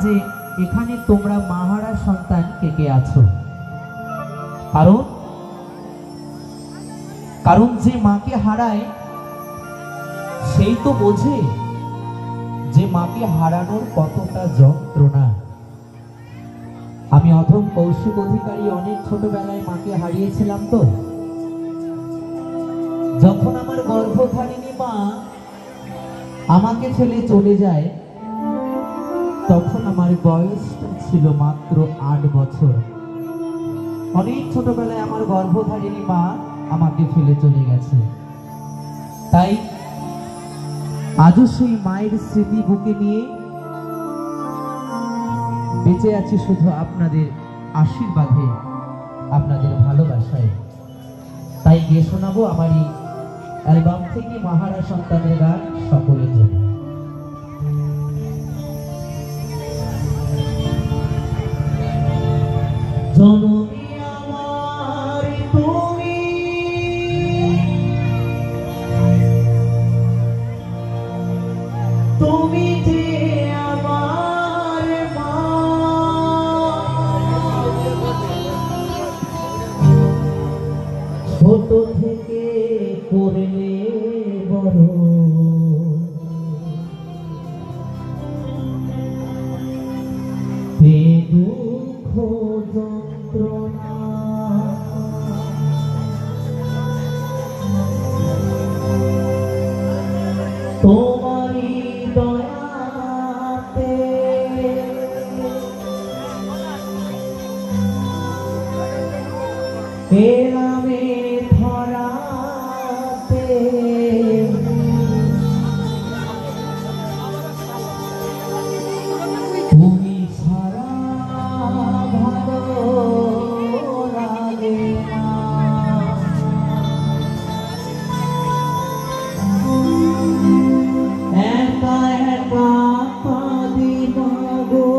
যে এখানে তোমরা মাহারা সন্তান কে কে আছো। কারণ কারণ যে মাকে হারায় সেই তো বোঝে যে মাকে হারানোর কতটা যন্ত্রণা। আমি অথম কৌশিক অধিকারী অনেক ছোটবেলায় মাকে হারিয়েছিলাম। তো যখন আমার গর্ভধারিণী মা আমাকে ছেড়ে চলে যায় তখন আমার বয়সটা ছিল মাত্র 8 বছর। অনেক ছোটবেলায় আমার গর্ভধারিণী মা আমাকে ফেলে চলে গেছে। তাই আজও সেই মায়ের স্মৃতি বুকে নিয়ে বেঁচে আছি শুধু আপনাদের আশীর্বাদে, আপনাদের ভালোবাসায়। তাই গিয়ে শোনাবো আমার এই অ্যালবাম থেকে মাহারা সন্তানের গান সকলের জন্য। জননী আমার তুমি, তুমি যে আমার মা, ছোট থেকে করলে বড়, এ দুঃখ যন্ত্রণা তোমারই দয়াতে এলামে ধরাতে, তুমি ছাড়া ভালো লাগে না। একা একা কাঁদি মাগো,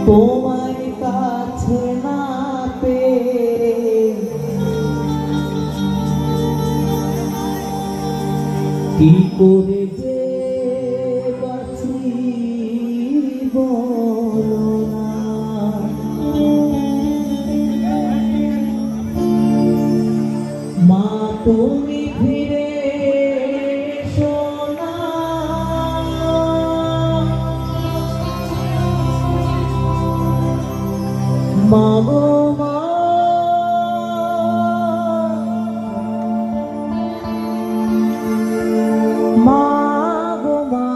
তোমার কাছে না পেয়ে কি করে যে বাঁচি বলো না। মা তুমি ফিরে এসো না, মা গো মা, মা গো মা,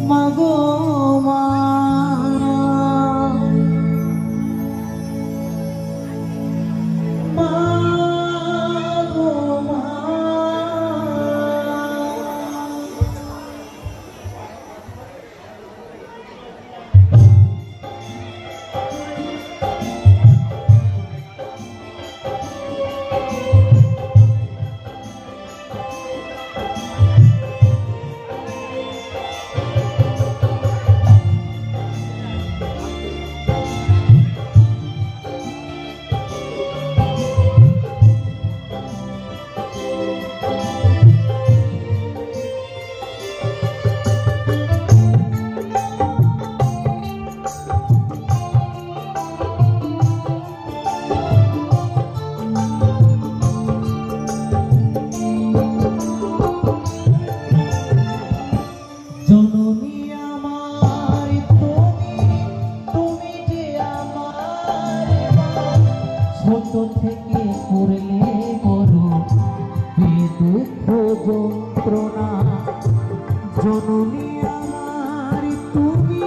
মা গো মা, মা গো মা। জননী আমার তুমি, তুমি যে আমার মা, ছোট থেকে করলে বড়, এ দুঃখ যন্ত্রণা। জননী আমার তুমি,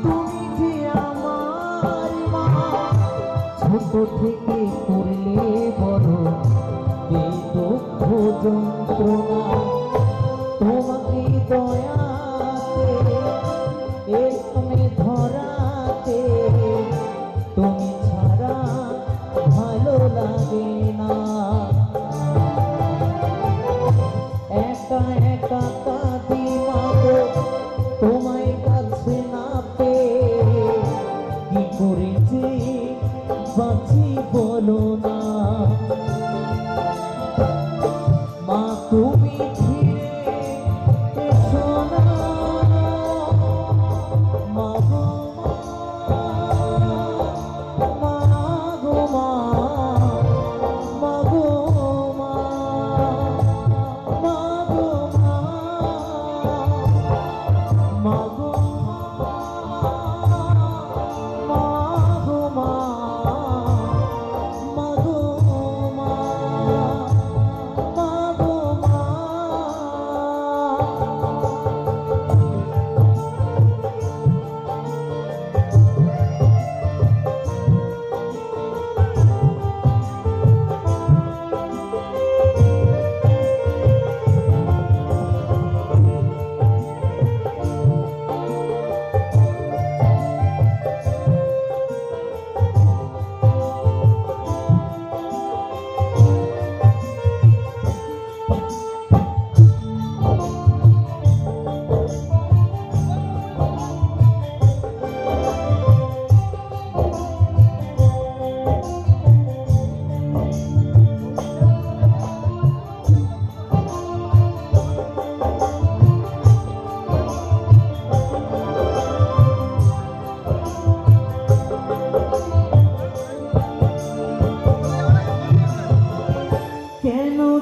তুমি যে আমার মা, ছোট থেকে করলে বড়, এ দুঃখ যন্ত্রণা তোমাকে দয়াতে এখানে ধরাতে, তুমি ছাড়া ভালো লাগে না। একা একা কাঁদি মাগো, তোমায় কাছে না পেয়ে কি করে যে বাঁচি বলো না।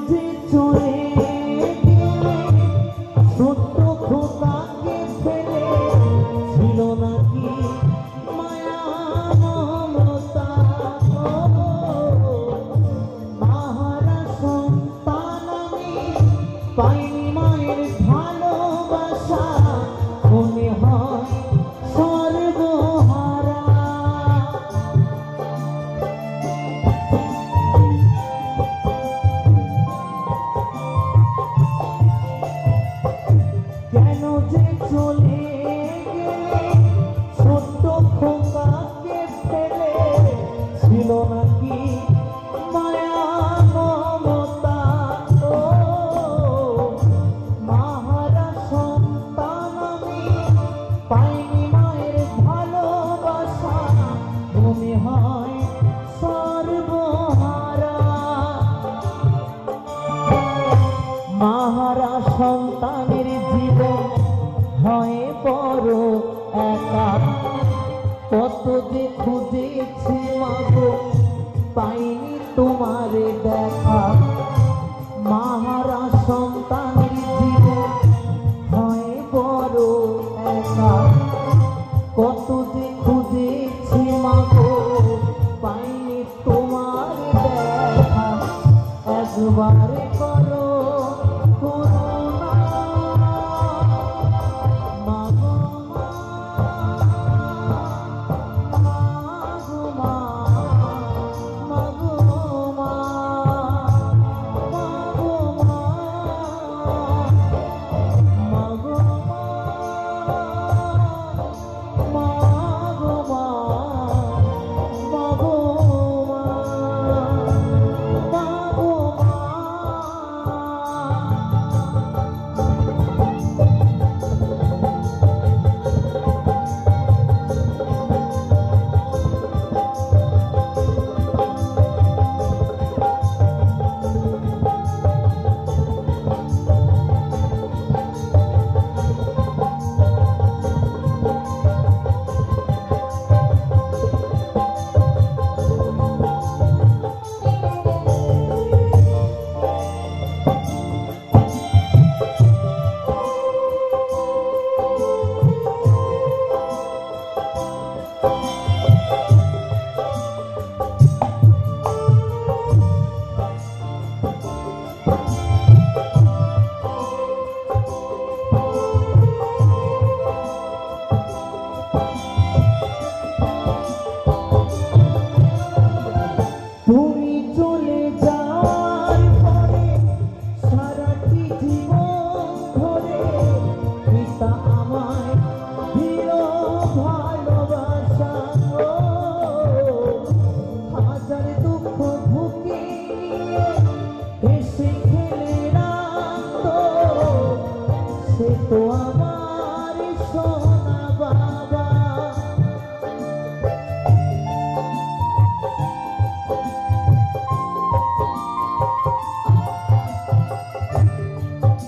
যে চলে গেলে ছোট্ট খোকাকে ফেলে ছিল নাকি মায়া মমতা মাহারা সন্তান আমি পাইনি মায়ের ভালোবাসা মনে হয় সর্বহারা কেন যে চলে গেলে ছোট্ট খোকাকে ফেলে ছিল নাকি মায়া মমতা ও মাহারা সন্তান আমি পাইনি মায়ের ভালোবাসা মনে হয় সর্বহারা মাহারা সন্তানের জীবন হয় বড় একা কত যে খুঁজেছি মাগো পাইনি তোমারে দেখা মাহারা সন্তানের জীবন হয় বড় একা কত যে খুঁজেছি মাগো পাইনি তোমারে দেখা একবার করো করুণা মাগো মা মাগো মা মাগো মা মাগো মা মাগো মা মাগো মা মাগো মা তুমি চলে যাওয়ার পরে সারাটি জীবন ধরে পিতা আমায় দিল ভালোবাসা হাজার দুঃখ বুকে নিয়ে এসে খেলে রাখতো সে তো আমার সোনা বাবা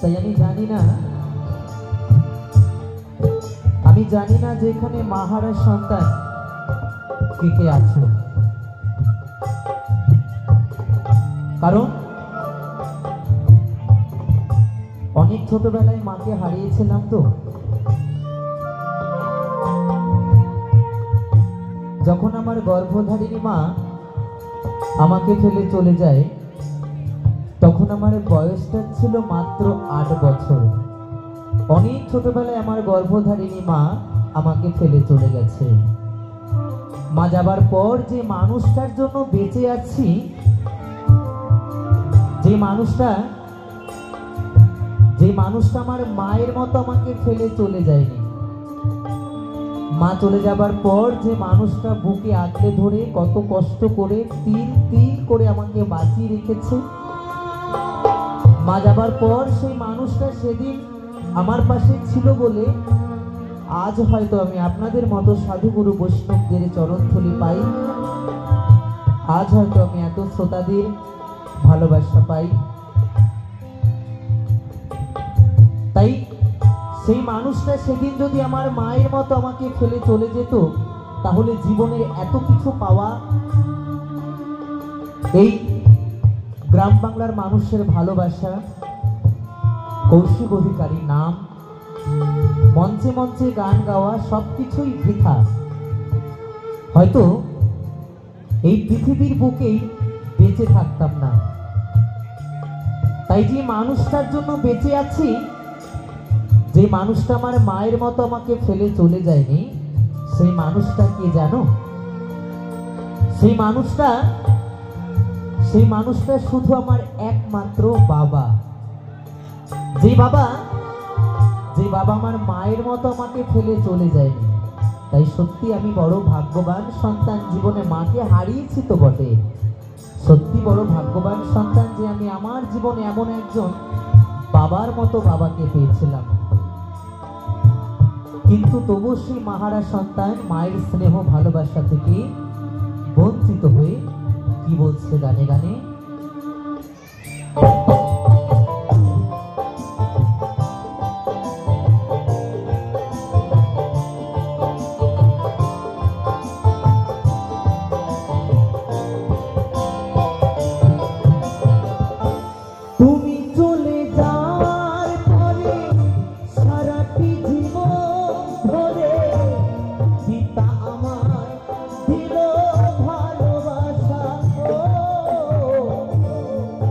তাই আমি জানি না যে এখানে মাহারার সন্তান কে কে আছে কারণ অনেক ছোটবেলায় মাকে হারিয়েছিলাম তো যখন আমার গর্ভধারিণী মা আমাকে ফেলে চলে যায় তখন আমার বয়সটা ছিল মাত্র 8 বছর অনেক ছোটবেলায় আমার গর্ভধারিণী মা আমাকে ফেলে চলে গেছে মা যাবার পর যে মানুষটার জন্য বেঁচে আছি যে মানুষটা আমার মায়ের মতো আমাকে ফেলে চলে যায়নি মা চলে যাবার পর যে মানুষটা বুকে আঁকড়ে ধরে কত কষ্ট করে তিল তিল করে আমাকে বাঁচিয়ে রেখেছে মা যাবার পর সেই মানুষটা সেদিন আমার পাশে ছিল বলে আজ হয়তো আমি আপনাদের মতো সাধুগুরু বৈষ্ণবদের চরণধুলি পাই আজ হয়তো আমি এত শ্রোতাদের ভালোবাসা পাই তাই সেই মানুষটা সেদিন যদি আমার মায়ের মতো আমাকে ফেলে চলে যেত তাহলে জীবনের এত কিছু পাওয়া এই গ্রাম বাংলার মানুষের ভালোবাসা, কৌশিক অধিকারী নাম, মঞ্চে মঞ্চে গান গাওয়া সবকিছুই বৃথা। হয়তো এই পৃথিবীর বুকেই বেঁচে থাকতাম না। তাই যে মানুষটার জন্য বেঁচে আছি, যে মানুষটা আমার মায়ের মতো আমাকে ফেলে চলে যায়নি, সেই মানুষটা কে জানো? সেই মানুষটা শুধু আমার একমাত্র বাবা। যে বাবা আমার মায়ের মতো আমাকে ফেলে চলে যায়নি। তাই সত্যি আমি বড় ভাগ্যবান সন্তান, জীবনে মাকে হারিয়েছি তো বটে, সত্যি বড় ভাগ্যবান সন্তান যে আমি আমার জীবনে এমন একজন বাবার মতো বাবাকে পেয়েছিলাম। কিন্তু তবু সেই মাহারা সন্তান মায়ের স্নেহ ভালোবাসা থেকে বঞ্চিত হয়ে কি বলছে গানে গানে, তুমি চলে যাওয়ার পরে সারাটি জীবন ধরে পিতা আমার দিল ভালোবাসা,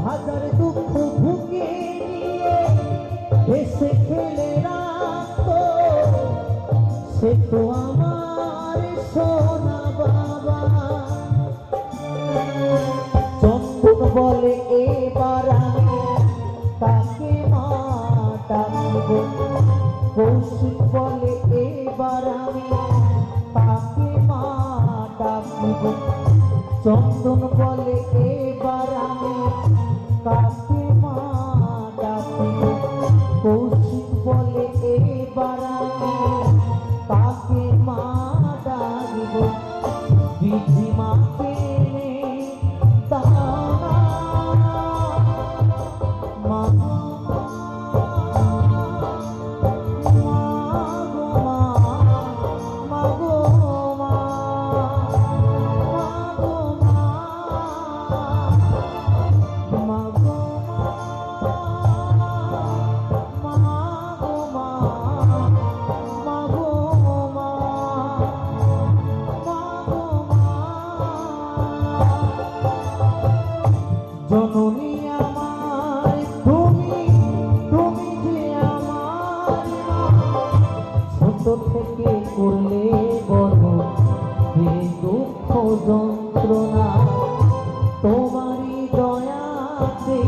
হাজার দুঃখ ভুগে নিয়ে হেসে খেলে রাখতো, সে তো আমার সোনা বাবা। চন্দন বলে এবার আমি তাকে মা ডাকব, কৌশিক বলে এবার আমি তাকে মা ডাকব, চন্দন বলে এবার আমি তাকে মা ডাকব, কৌশিক বলে এবার আমি তাকে মা ডাকব। বিধি মাকে জননী আমার তুমি, তুমি যে আমার মা, ছোট থেকে করলে বড় যে দুঃখ যন্ত্রণা, তোমারই দয়াতে